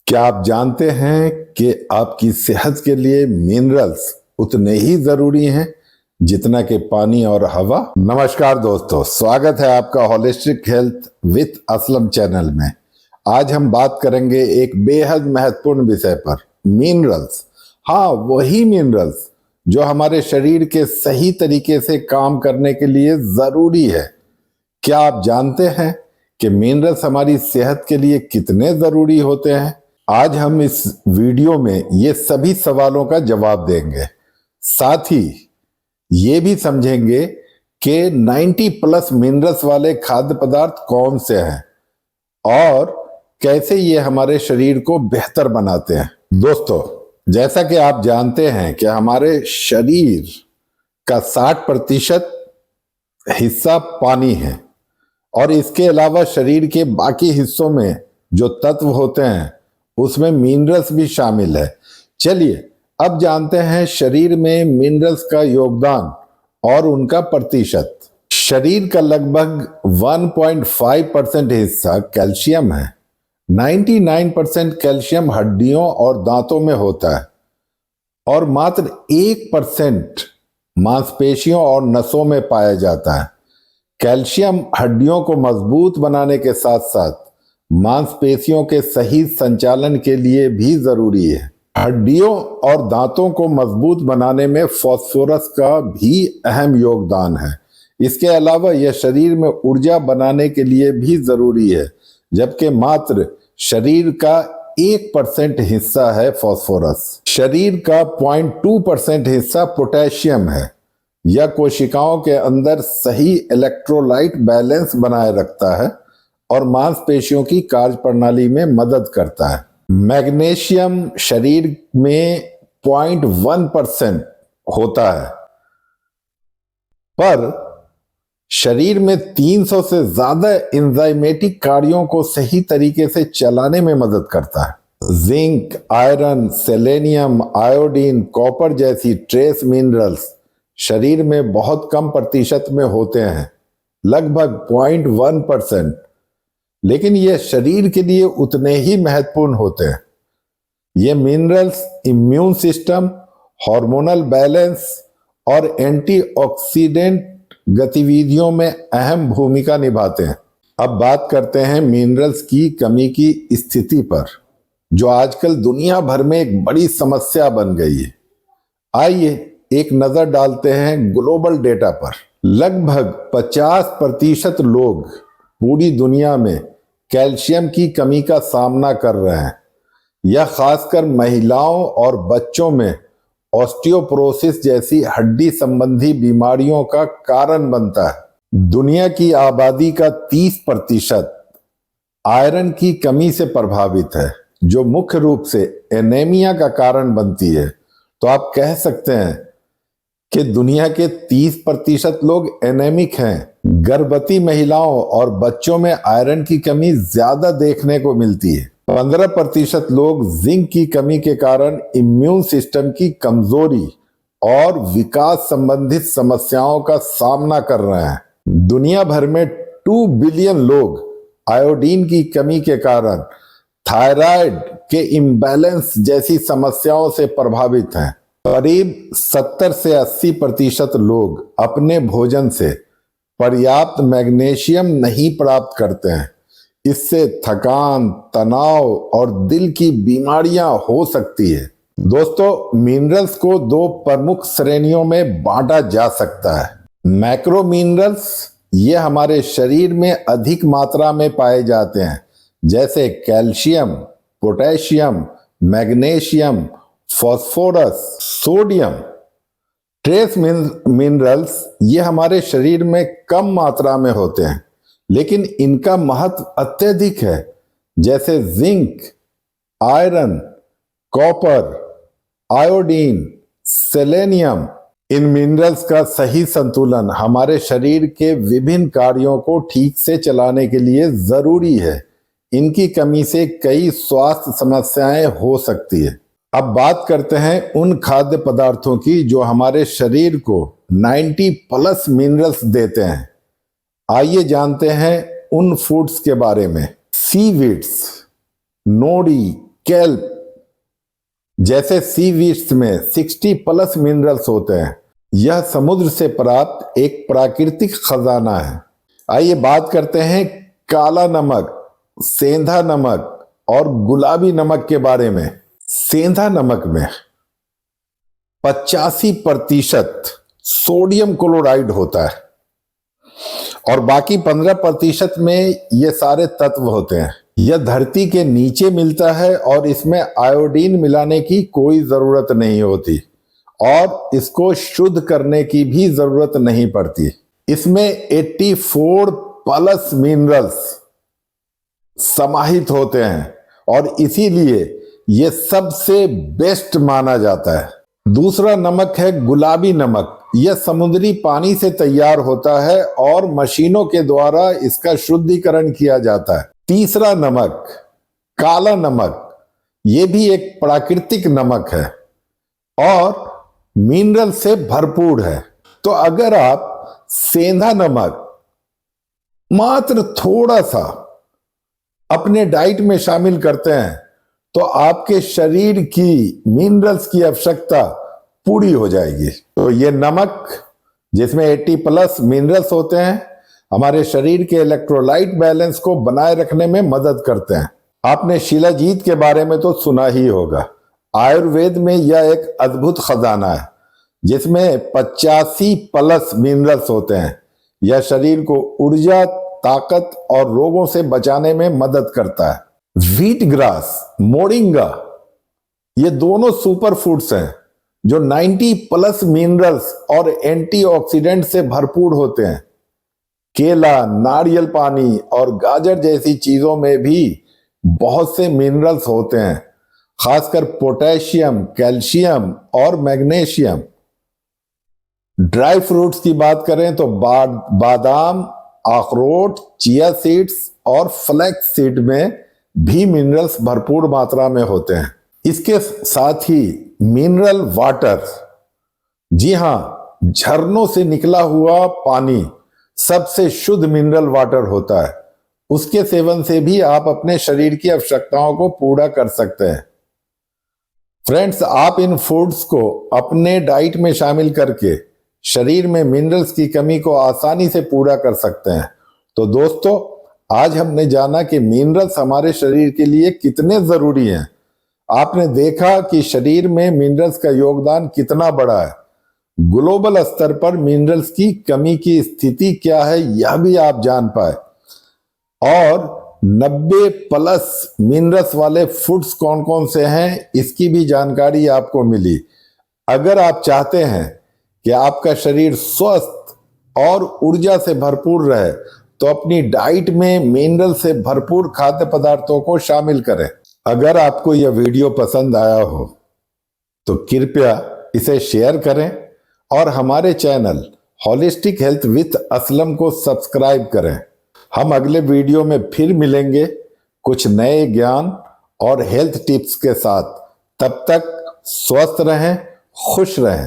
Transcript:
क्या आप जानते हैं कि आपकी सेहत के लिए मिनरल्स उतने ही जरूरी हैं जितना कि पानी और हवा। नमस्कार दोस्तों, स्वागत है आपका holistic health with Aslam channel में। आज हम बात करेंगे एक बेहद महत्वपूर्ण विषय पर, मिनरल्स। हाँ, वही मिनरल्स जो हमारे शरीर के सही तरीके से काम करने के लिए जरूरी है। क्या आप जानते हैं कि मिनरल्स हमारी सेहत के लिए कितने जरूरी होते हैं? आज हम इस वीडियो में ये सभी सवालों का जवाब देंगे। साथ ही ये भी समझेंगे कि 90 प्लस मिनरल्स वाले खाद्य पदार्थ कौन से हैं और कैसे ये हमारे शरीर को बेहतर बनाते हैं। दोस्तों, जैसा कि आप जानते हैं कि हमारे शरीर का 60% हिस्सा पानी है और इसके अलावा शरीर के बाकी हिस्सों में जो तत्व होते हैं उसमें मिनरल्स भी शामिल है। चलिए अब जानते हैं शरीर में मिनरल्स का योगदान और उनका प्रतिशत। शरीर का लगभग 1.5% हिस्सा कैल्शियम है। 99% कैल्शियम हड्डियों और दांतों में होता है और मात्र 1% मांसपेशियों और नसों में पाया जाता है। कैल्शियम हड्डियों को मजबूत बनाने के साथ साथ मांसपेशियों के सही संचालन के लिए भी जरूरी है। हड्डियों और दांतों को मजबूत बनाने में फास्फोरस का भी अहम योगदान है। इसके अलावा यह शरीर में ऊर्जा बनाने के लिए भी जरूरी है, जबकि मात्र शरीर का 1% हिस्सा है फास्फोरस। शरीर का 0.2% हिस्सा पोटेशियम है। यह कोशिकाओं के अंदर सही इलेक्ट्रोलाइट बैलेंस बनाए रखता है और मांसपेशियों की कार्यप्रणाली में मदद करता है। मैग्नीशियम शरीर में 0.1% होता है, पर शरीर में 300 से ज्यादा एंजाइमेटिक कार्यों को सही तरीके से चलाने में मदद करता है। Zinc, iron, selenium, iodine, copper जैसी ट्रेस मिनरल्स शरीर में बहुत कम प्रतिशत में होते हैं, लगभग 0.1%, लेकिन ये शरीर के लिए उतने ही महत्वपूर्ण होते हैं। ये minerals immune system, hormonal balance और एंटीऑक्सीडेंट गतिविधियों में अहम भूमिका निभाते हैं। अब बात करते हैं मिनरल्स की कमी की स्थिति पर, जो आजकल दुनिया भर में एक बड़ी समस्या बन गई है। आइए एक नजर डालते हैं ग्लोबल डेटा पर। लगभग 50% लोग पूरी दुनिया में कैल्शियम की कमी का सामना कर रहे हैं। यह खासकर महिलाओं और बच्चों में ऑस्टियोपोरोसिस जैसी हड्डी संबंधी बीमारियों का कारण बनता है। दुनिया की आबादी का 30% आयरन की कमी से प्रभावित है, जो मुख्य रूप से एनीमिया का कारण बनती है। तो आप कह सकते हैं कि दुनिया के 30% लोग एनेमिक हैं। गर्भवती महिलाओं और बच्चों में आयरन की कमी ज्यादा देखने को मिलती है। 15% लोग जिंक की कमी के कारण इम्यून सिस्टम की कमजोरी और विकास संबंधित समस्याओं का सामना कर रहे हैं। दुनिया भर में 2 बिलियन लोग आयोडीन की कमी के कारण थायराइड के इम्बैलेंस जैसी समस्याओं से प्रभावित हैं। करीब 70 से 80% लोग अपने भोजन से पर्याप्त मैग्नीशियम नहीं प्राप्त करते हैं। इससे थकान, तनाव और दिल की बीमारियां हो सकती है। दोस्तों, मिनरल्स को 2 प्रमुख श्रेणियों में बांटा जा सकता है। मैक्रो मिनरल्स, ये हमारे शरीर में अधिक मात्रा में पाए जाते हैं, जैसे calcium, potassium, magnesium, phosphorus, sodium. Trace minerals ये हमारे शरीर में कम मात्रा में होते हैं, लेकिन इनका महत्व अत्यधिक है, जैसे zinc, iron, copper, iodine, selenium. इन मिनरल्स का सही संतुलन हमारे शरीर के विभिन्न कार्यों को ठीक से चलाने के लिए जरूरी है। इनकी कमी से कई स्वास्थ्य समस्याएं हो सकती है। अब बात करते हैं उन खाद्य पदार्थों की जो हमारे शरीर को 90 प्लस मिनरल्स देते हैं। आइए जानते हैं उन फूड्स के बारे में। सीवीड्स, नोडी, केल्प जैसे सी वीड्स में 60+ मिनरल्स होते हैं। यह समुद्र से प्राप्त एक प्राकृतिक खजाना है। आइए बात करते हैं काला नमक, सेंधा नमक और गुलाबी नमक के बारे में। सेंधा नमक में 85% सोडियम क्लोराइड होता है और बाकी 15% में ये सारे तत्व होते हैं। यह धरती के नीचे मिलता है और इसमें आयोडीन मिलाने की कोई जरूरत नहीं होती और इसको शुद्ध करने की भी जरूरत नहीं पड़ती। इसमें 84+ मिनरल्स समाहित होते हैं और इसीलिए यह सबसे बेस्ट माना जाता है। दूसरा नमक है गुलाबी नमक। यह समुद्री पानी से तैयार होता है और मशीनों के द्वारा इसका शुद्धिकरण किया जाता है। तीसरा नमक काला नमक, यह भी एक प्राकृतिक नमक है और मिनरल से भरपूर है। तो अगर आप सेंधा नमक मात्र थोड़ा सा अपने डाइट में शामिल करते हैं तो आपके शरीर की मिनरल्स की आवश्यकता पूरी हो जाएगी। तो ये नमक जिसमें 80+ मिनरल्स होते हैं हमारे शरीर के इलेक्ट्रोलाइट बैलेंस को बनाए रखने में मदद करते हैं। आपने शिलाजीत के बारे में तो सुना ही होगा। आयुर्वेद में यह एक अद्भुत खजाना है जिसमें 85+ मिनरल्स होते हैं। यह शरीर को ऊर्जा, ताकत और रोगों से बचाने में मदद करता है। व्हीट ग्रास, मोरिंगा, ये दोनों सुपर फूड्स हैं जो 90+ मिनरल्स और एंटीऑक्सीडेंट से भरपूर होते हैं। केला, नारियल पानी और गाजर जैसी चीजों में भी बहुत से मिनरल्स होते हैं, खासकर पोटेशियम, कैल्शियम और मैग्नीशियम। ड्राई फ्रूट्स की बात करें तो बादाम, अखरोट, चिया सीड्स और फ्लैक्स सीड में भी मिनरल्स भरपूर मात्रा में होते हैं। इसके साथ ही मिनरल वाटर, जी हां, झरनों से निकला हुआ पानी सबसे शुद्ध मिनरल वाटर होता है। उसके सेवन से भी आप अपने शरीर की आवश्यकताओं को पूरा कर सकते हैं। फ्रेंड्स, आप इन फूड्स को अपने डाइट में शामिल करके शरीर में मिनरल्स की कमी को आसानी से पूरा कर सकते हैं। तो दोस्तों, आज हमने जाना कि मिनरल्स हमारे शरीर के लिए कितने जरूरी हैं। आपने देखा कि शरीर में मिनरल्स का योगदान कितना बड़ा है। ग्लोबल स्तर पर मिनरल्स की कमी की स्थिति क्या है यह भी आप जान पाए और 90+ मिनरल्स वाले फूड्स कौन कौन से हैं इसकी भी जानकारी आपको मिली। अगर आप चाहते हैं कि आपका शरीर स्वस्थ और ऊर्जा से भरपूर रहे तो अपनी डाइट में मिनरल से भरपूर खाद्य पदार्थों को शामिल करें। अगर आपको यह वीडियो पसंद आया हो तो कृपया इसे शेयर करें और हमारे channel holistic health with Aslam को सब्सक्राइब करें। हम अगले वीडियो में फिर मिलेंगे कुछ नए ज्ञान और हेल्थ टिप्स के साथ। तब तक स्वस्थ रहें, खुश रहें।